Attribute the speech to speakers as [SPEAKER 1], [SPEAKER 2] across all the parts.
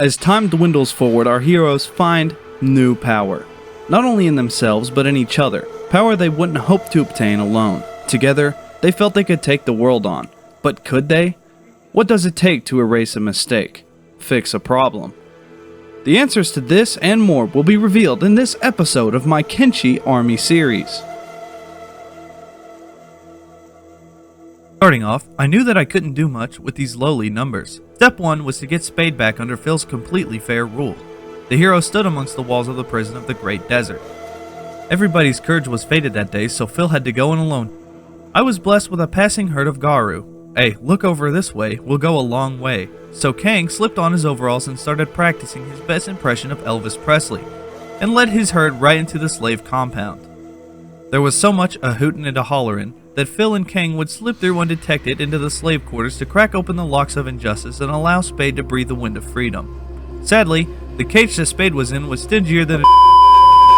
[SPEAKER 1] As time dwindles forward, our heroes find new power. Not only in themselves, but in each other. Power they wouldn't hope to obtain alone. Together, they felt they could take the world on. But could they? What does it take to erase a mistake? Fix a problem? The answers to this and more will be revealed in this episode of my Kenshi Army series.
[SPEAKER 2] Starting off, I knew that I couldn't do much with these lowly numbers. Step 1 was to get Spade back under Phil's completely fair rule. The hero stood amongst the walls of the prison of the Great Desert. Everybody's courage was faded that day, so Phil had to go in alone. I was blessed with a passing herd of Garu. Hey, look over this way, we'll go a long way. So Kang slipped on his overalls and started practicing his best impression of Elvis Presley, and led his herd right into the slave compound. There was so much a hootin' and a hollerin' that Phil and Kang would slip through undetected into the slave quarters to crack open the locks of injustice and allow Spade to breathe the wind of freedom. Sadly, the cage that Spade was in was stingier than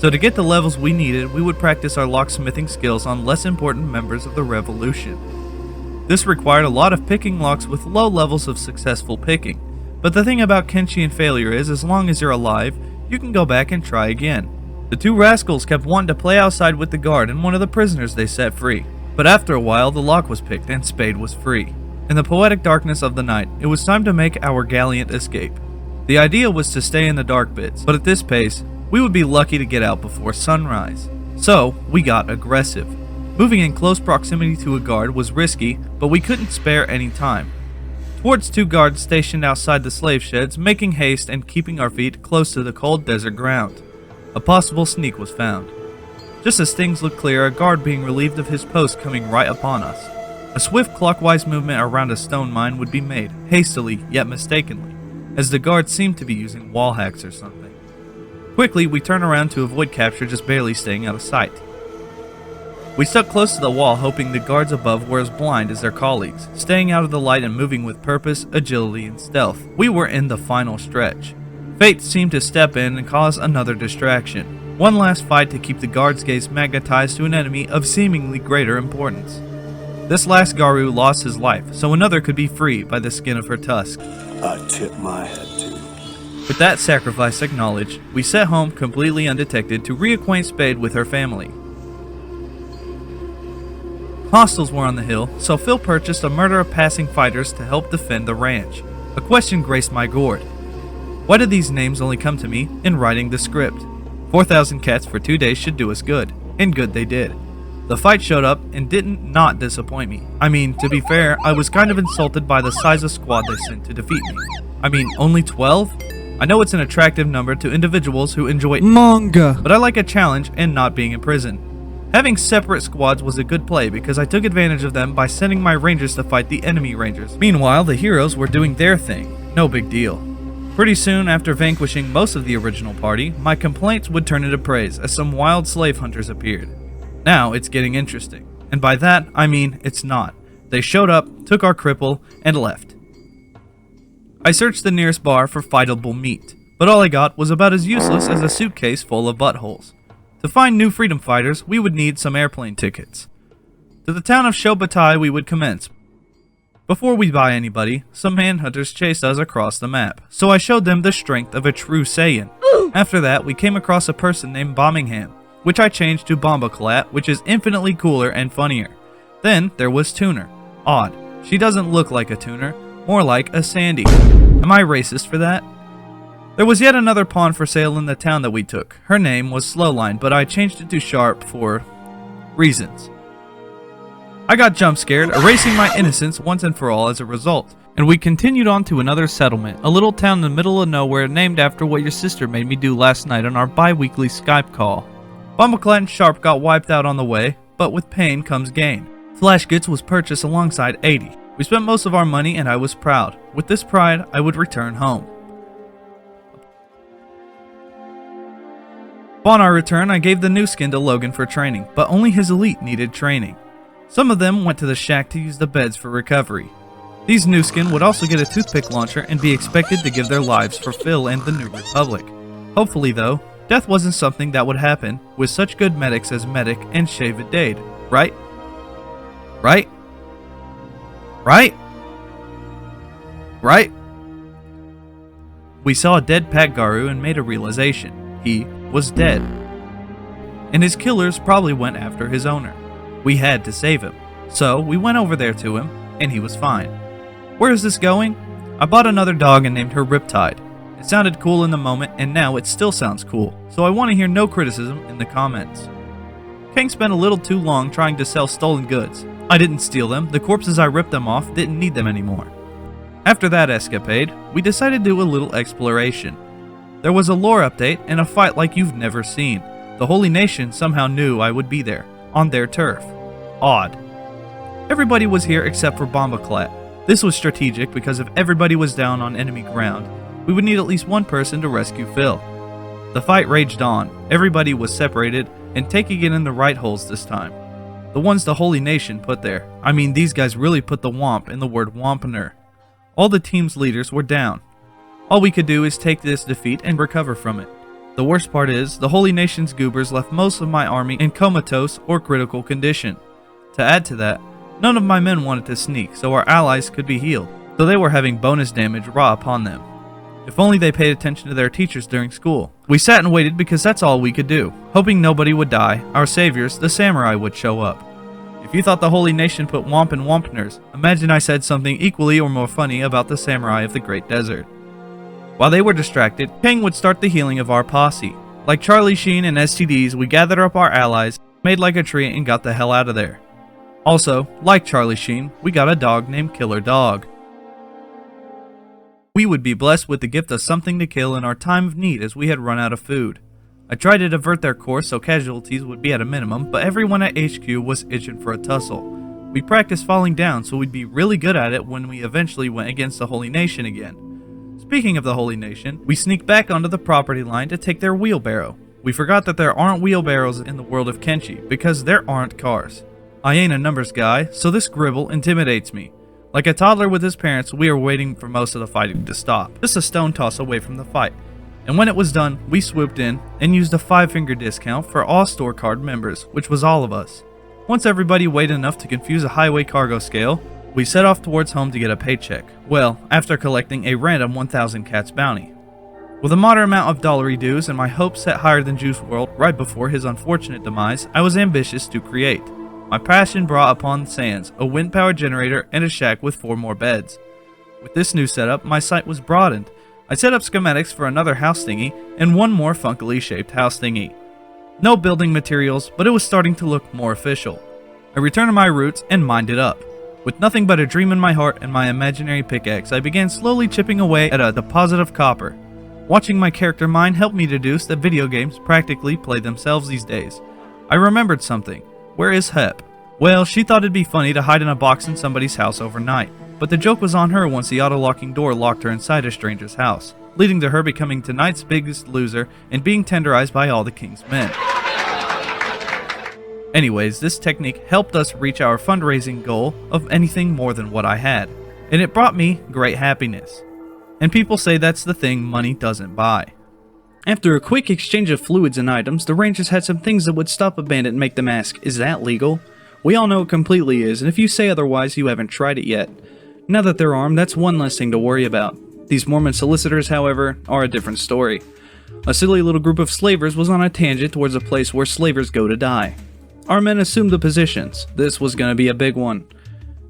[SPEAKER 2] so to get the levels we needed, we would practice our locksmithing skills on less important members of the revolution. This required a lot of picking locks with low levels of successful picking, but the thing about Kenshian failure is as long as you're alive, you can go back and try again. The two rascals kept wanting to play outside with the guard and one of the prisoners they set free. But after a while, the lock was picked and Spade was free. In the poetic darkness of the night, it was time to make our gallant escape. The idea was to stay in the dark bits, but at this pace, we would be lucky to get out before sunrise. So, we got aggressive. Moving in close proximity to a guard was risky, but we couldn't spare any time. Towards two guards stationed outside the slave sheds, making haste and keeping our feet close to the cold desert ground. A possible sneak was found. Just as things looked clear, a guard being relieved of his post coming right upon us. A swift clockwise movement around a stone mine would be made, hastily yet mistakenly, as the guard seemed to be using wall hacks or something. Quickly, we turned around to avoid capture, just barely staying out of sight. We stuck close to the wall, hoping the guards above were as blind as their colleagues, staying out of the light and moving with purpose, agility, and stealth. We were in the final stretch. Fate seemed to step in and cause another distraction. One last fight to keep the guard's gaze magnetized to an enemy of seemingly greater importance. This last Garu lost his life, so another could be free by the skin of her tusk.
[SPEAKER 3] I tip my hat to.
[SPEAKER 2] With that sacrifice acknowledged, we set home completely undetected to reacquaint Spade with her family. Hostiles were on the hill, so Phil purchased a murder of passing fighters to help defend the ranch. A question graced my gourd. Why did these names only come to me in writing the script? 4,000 cats for 2 days should do us good, and good they did. The fight showed up and didn't not disappoint me. I mean, to be fair, I was kind of insulted by the size of squad they sent to defeat me. I mean, only 12? I know it's an attractive number to individuals who enjoy
[SPEAKER 1] Manga,
[SPEAKER 2] but I like a challenge and not being in prison. Having separate squads was a good play because I took advantage of them by sending my rangers to fight the enemy rangers. Meanwhile, the heroes were doing their thing. No big deal. Pretty soon after vanquishing most of the original party, my complaints would turn into praise as some wild slave hunters appeared. Now it's getting interesting. And by that, I mean it's not. They showed up, took our cripple, and left. I searched the nearest bar for fightable meat, but all I got was about as useless as a suitcase full of buttholes. To find new freedom fighters, we would need some airplane tickets. To the town of Shobatai we would commence. Before we buy anybody, some manhunters chased us across the map, so I showed them the strength of a true Saiyan. After that, we came across a person named Bombingham, which I changed to Bombaclat, which is infinitely cooler and funnier. Then there was Tuner. Odd. She doesn't look like a tuner, more like a Sandy. Am I racist for that? There was yet another pawn for sale in the town that we took. Her name was Slowline, but I changed it to Sharp for reasons. I got jump scared, erasing my innocence once and for all as a result. And we continued on to another settlement, a little town in the middle of nowhere named after what your sister made me do last night on our bi-weekly Skype call. Bombaclat and Sharp got wiped out on the way, but with pain comes gain. Flash Goods was purchased alongside 80. We spent most of our money and I was proud. With this pride, I would return home. Upon our return, I gave the new skin to Logan for training, but only his elite needed training. Some of them went to the shack to use the beds for recovery. These new skin would also get a toothpick launcher and be expected to give their lives for Phil and the New Republic. Hopefully though, death wasn't something that would happen with such good medics as Medic and Shavid Dade, right? Right? Right? Right? We saw a dead Patgaru and made a realization. He was dead. And his killers probably went after his owner. We had to save him. So we went over there to him, and he was fine. Where is this going? I bought another dog and named her Riptide. It sounded cool in the moment, and now it still sounds cool, so I want to hear no criticism in the comments. King spent a little too long trying to sell stolen goods. I didn't steal them, the corpses I ripped them off didn't need them anymore. After that escapade, we decided to do a little exploration. There was a lore update and a fight like you've never seen. The Holy Nation somehow knew I would be there, on their turf. Odd. Everybody was here except for Bombaclat. This was strategic because if everybody was down on enemy ground, we would need at least one person to rescue Phil. The fight raged on, everybody was separated and taking it in the right holes this time. The ones the Holy Nation put there. I mean, these guys really put the womp in the word wompener. All the team's leaders were down. All we could do is take this defeat and recover from it. The worst part is, the Holy Nation's goobers left most of my army in comatose or critical condition. To add to that, none of my men wanted to sneak so our allies could be healed, so they were having bonus damage raw upon them. If only they paid attention to their teachers during school. We sat and waited because that's all we could do, hoping nobody would die, our saviors, the samurai, would show up. If you thought the Holy Nation put womp in wompeners, imagine I said something equally or more funny about the samurai of the Great Desert. While they were distracted, King would start the healing of our posse. Like Charlie Sheen and STDs, we gathered up our allies, made like a tree, and got the hell out of there. Also, like Charlie Sheen, we got a dog named Killer Dog. We would be blessed with the gift of something to kill in our time of need as we had run out of food. I tried to divert their course so casualties would be at a minimum, but everyone at HQ was itching for a tussle. We practiced falling down so we'd be really good at it when we eventually went against the Holy Nation again. Speaking of the Holy Nation, we sneaked back onto the property line to take their wheelbarrow. We forgot that there aren't wheelbarrows in the world of Kenshi, because there aren't cars. I ain't a numbers guy, so this gribble intimidates me. Like a toddler with his parents, we were waiting for most of the fighting to stop, just a stone toss away from the fight. And when it was done, we swooped in and used a 5-finger discount for all store card members, which was all of us. Once everybody weighed enough to confuse a highway cargo scale, we set off towards home to get a paycheck. Well, after collecting a random 1,000 cats bounty. With a moderate amount of dollary dues and my hopes set higher than Juice WRLD right before his unfortunate demise, I was ambitious to create. My passion brought upon Sans a wind power generator and a shack with 4 more beds. With this new setup, my site was broadened. I set up schematics for another house thingy and 1 more funkily shaped house thingy. No building materials, but it was starting to look more official. I returned to my roots and mined it up. With nothing but a dream in my heart and my imaginary pickaxe, I began slowly chipping away at a deposit of copper. Watching my character mine helped me deduce that video games practically play themselves these days. I remembered something. Where is Hep? Well, she thought it'd be funny to hide in a box in somebody's house overnight, but the joke was on her once the auto-locking door locked her inside a stranger's house, leading to her becoming tonight's biggest loser and being tenderized by all the king's men. Anyways, this technique helped us reach our fundraising goal of anything more than what I had, and it brought me great happiness. And people say that's the thing money doesn't buy.
[SPEAKER 1] After a quick exchange of fluids and items, the Rangers had some things that would stop a bandit and make them ask, is that legal? We all know it completely is, and if you say otherwise, you haven't tried it yet. Now that they're armed, that's one less thing to worry about. These Mormon solicitors, however, are a different story. A silly little group of slavers was on a tangent towards a place where slavers go to die. Our men assumed the positions. This was going to be a big one.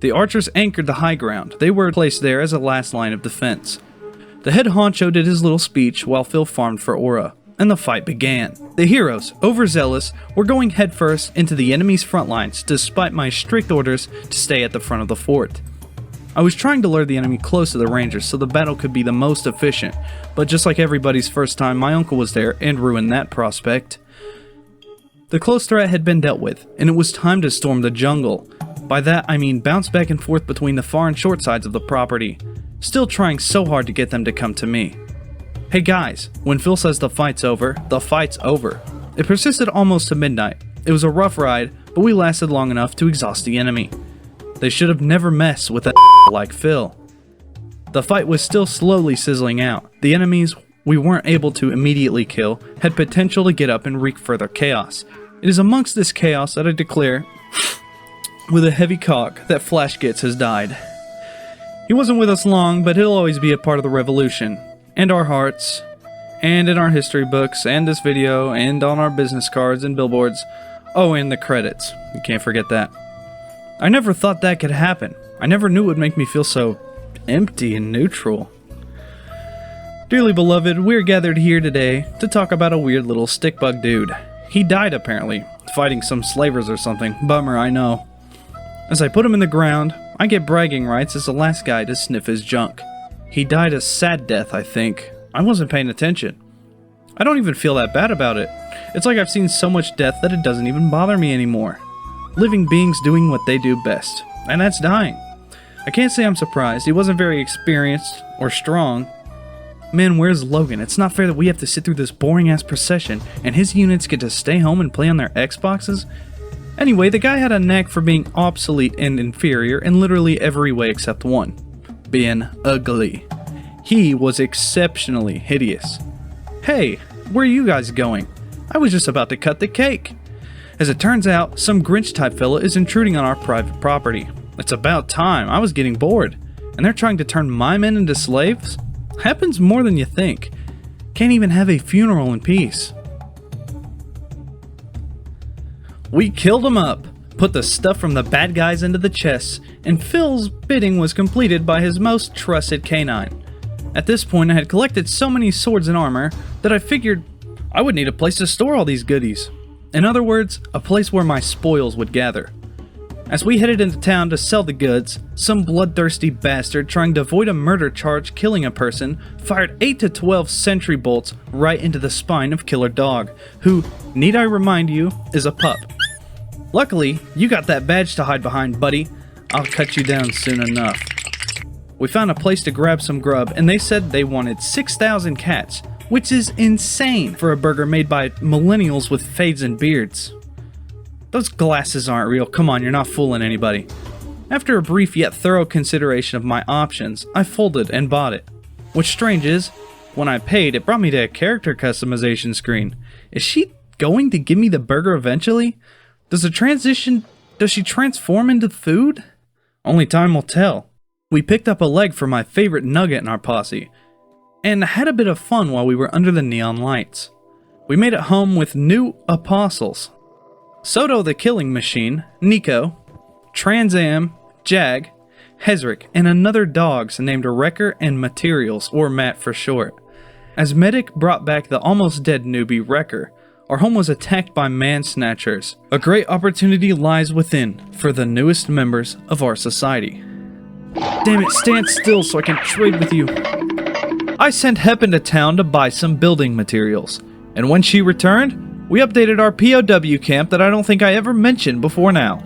[SPEAKER 1] The archers anchored the high ground. They were placed there as a last line of defense. The head honcho did his little speech while Phil farmed for Aura, and the fight began. The heroes, overzealous, were going headfirst into the enemy's front lines despite my strict orders to stay at the front of the fort. I was trying to lure the enemy close to the Rangers so the battle could be the most efficient, but just like everybody's first time, my uncle was there and ruined that prospect. The close threat had been dealt with, and it was time to storm the jungle. By that I mean bounce back and forth between the far and short sides of the property, still trying so hard to get them to come to me. Hey guys, when Phil says the fight's over, the fight's over. It persisted almost to midnight. It was a rough ride, but we lasted long enough to exhaust the enemy. They should have never messed with a like Phil. The fight was still slowly sizzling out. The enemies we weren't able to immediately kill had potential to get up and wreak further chaos. It is amongst this chaos that I declare, with a heavy cock, that Flash Gitz has died. He wasn't with us long, but he'll always be a part of the revolution. and our hearts, and in our history books, and this video, and on our business cards and billboards. Oh, and the credits. You can't forget that. I never thought that could happen. I never knew it would make me feel so empty and neutral. Dearly beloved, we're gathered here today to talk about a weird little stickbug dude. He died apparently, fighting some slavers or something. Bummer, I know. As I put him in the ground, I get bragging rights as the last guy to sniff his junk. He died a sad death, I think. I wasn't paying attention. I don't even feel that bad about it. It's like I've seen so much death that it doesn't even bother me anymore. Living beings doing what they do best, and that's dying. I can't say I'm surprised. He wasn't very experienced or strong. Man, where's Logan? It's not fair that we have to sit through this boring-ass procession and his units get to stay home and play on their Xboxes? Anyway, the guy had a knack for being obsolete and inferior in literally every way except one. Being ugly. He was exceptionally hideous. Hey, where are you guys going? I was just about to cut the cake. As it turns out, some Grinch-type fella is intruding on our private property. It's about time. I was getting bored. And they're trying to turn my men into slaves? Happens more than you think. Can't even have a funeral in peace. We killed him up, put the stuff from the bad guys into the chests, and Phil's bidding was completed by his most trusted canine. At this point, I had collected so many swords and armor that I figured I would need a place to store all these goodies. In other words, a place where my spoils would gather. As we headed into town to sell the goods, some bloodthirsty bastard trying to avoid a murder charge killing a person fired 8 to 12 sentry bolts right into the spine of Killer Dog, who, need I remind you, is a pup. Luckily, you got that badge to hide behind, buddy. I'll cut you down soon enough. We found a place to grab some grub, and they said they wanted 6,000 cats, which is insane for a burger made by millennials with fades and beards. Those glasses aren't real. Come on, you're not fooling anybody. After a brief yet thorough consideration of my options, I folded and bought it. What's strange is, when I paid, it brought me to a character customization screen. Is she going to give me the burger eventually? Does she transform into food? Only time will tell. We picked up a leg for my favorite nugget in our posse, and had a bit of fun while we were under the neon lights. We made it home with new apostles. Soto the Killing Machine, Nico, Trans Am, Jag, Hezrick, and another dogs named Wrecker and Materials, or Matt for short. As Medic brought back the almost dead newbie Wrecker, our home was attacked by man-snatchers. A great opportunity lies within for the newest members of our society. Damn it, stand still so I can trade with you. I sent Hep into town to buy some building materials, and when she returned, we updated our POW camp that I don't think I ever mentioned before now.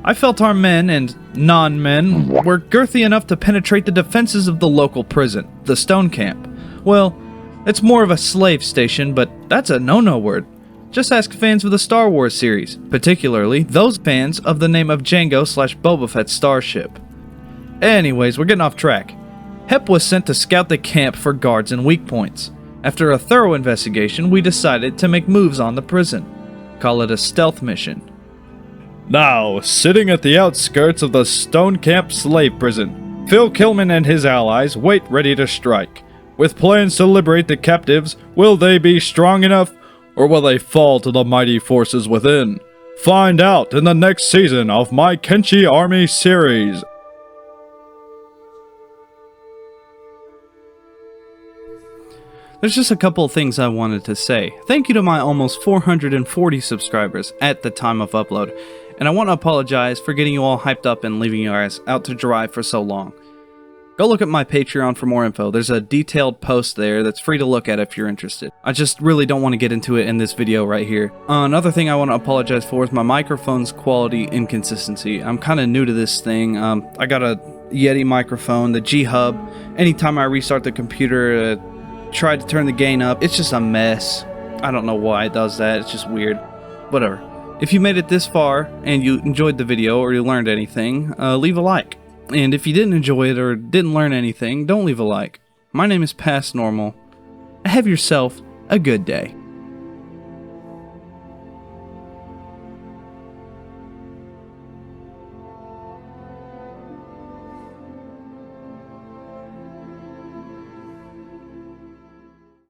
[SPEAKER 1] I felt our men and non-men were girthy enough to penetrate the defenses of the local prison, the Stone Camp. Well, it's more of a slave station, but that's a no-no word. Just ask fans of the Star Wars series, particularly those fans of the name of Jango/Boba Fett's starship. Anyways, we're getting off track. Hep was sent to scout the camp for guards and weak points. After a thorough investigation, we decided to make moves on the prison. Call it a stealth mission.
[SPEAKER 4] Now, sitting at the outskirts of the Stone Camp slave prison, Phil Kilman and his allies wait ready to strike. With plans to liberate the captives, will they be strong enough, or will they fall to the mighty forces within? Find out in the next season of my Kenshi Army series.
[SPEAKER 1] There's just a couple of things I wanted to say. Thank you to my almost 440 subscribers at the time of upload, and I want to apologize for getting you all hyped up and leaving you guys out to dry for so long. Go look at my Patreon for more info. There's a detailed post there that's free to look at if you're interested. I just really don't want to get into it in this video right here. Another thing I want to apologize for is my microphone's quality inconsistency. I'm kind of new to this thing. I got a Yeti microphone, the G-Hub. Anytime I restart the computer, try to turn the gain up, it's just a mess. I don't know why it does that, it's just weird. Whatever. If you made it this far and you enjoyed the video or you learned anything, leave a like. And if you didn't enjoy it or didn't learn anything, don't leave a like. My name is Past Normal. Have yourself a good day.